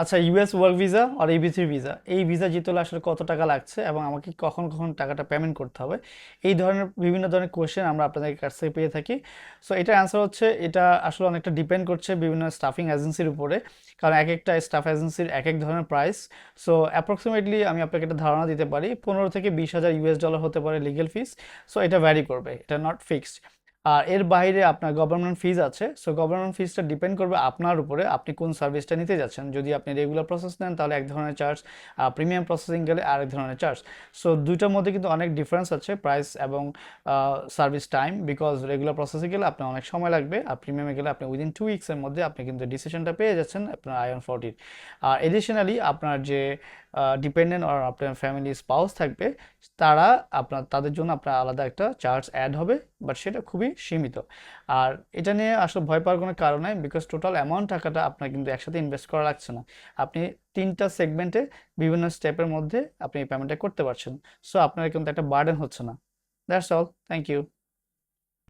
আচ্ছা, US work visa আর ইবি3 visa, এই visa জিতে হলে আসলে কত টাকা লাগছে এবং আমাকে কখন কখন টাকাটা পেমেন্ট করতে হবে, এই ধরনের বিভিন্ন ধরনের কোয়েশ্চেন আমরা আপনাদের কাছ থেকে পেয়ে থাকি। সো এটার অ্যান্সার হচ্ছে, এটা আসলে অনেকটা ডিপেন্ড করছে বিভিন্ন স্টাফিং এজেন্সির উপরে, কারণ এক একটা স্টাফ এজেন্সির এক এক ধরনের প্রাইস। সো অ্যাপ্রক্সিমেটলি আমি আপনাকে একটা ধারণা দিতে পারি, 15 থেকে 20 হাজার ইউএস ডলার হতে পারে লিগেল ফিস। সো এটা ভ্যারি করবে, এটা নট ফিক্সড। আর এর বাইরে আপনার গভর্নমেন্ট ফিজ আছে। সো গভর্নমেন্ট ফিজটা ডিপেন্ড করবে আপনার উপরে, আপনি কোন সার্ভিসটা নিতে যাচ্ছেন। যদি আপনি রেগুলার প্রসেস নেন তাহলে এক ধরনের চার্জ, প্রিমিয়াম প্রসেসিং গেলে আরেক ধরনের চার্জ। সো দুইটার মধ্যে কিন্তু অনেক ডিফারেন্স আছে, প্রাইস এবং সার্ভিস টাইম। বিকজ রেগুলার প্রসেসে গেলে আপনার অনেক সময় লাগবে, আর প্রিমিয়ামে গেলে আপনি উইদিন 2 উইক্সের মধ্যে আপনি কিন্তু ডিসিশনটা পেয়ে যাচ্ছেন আপনার I-140। আর এডিশনালি আপনার যে ডিপেন্ডেন্ট আর আপনার ফ্যামিলি স্পাউস থাকবে, তারা তাদের জন্য আপনার আলাদা একটা চার্জ অ্যাড হবে, বাট সেটা খুবই সীমিত। আর এটা নিয়ে আসলে ভয় পাওয়ার কোনো কারণ নাই, বিকজ টোটাল অ্যামাউন্ট টাকাটা আপনার কিন্তু একসাথে ইনভেস্ট করা লাগছে না। আপনি 3টা সেগমেন্টে বিভিন্ন স্টেপের মধ্যে আপনি এই পেমেন্টটা করতে পারছেন। সো আপনার কিন্তু একটা বার্ডেন হচ্ছে না। That's all, thank you.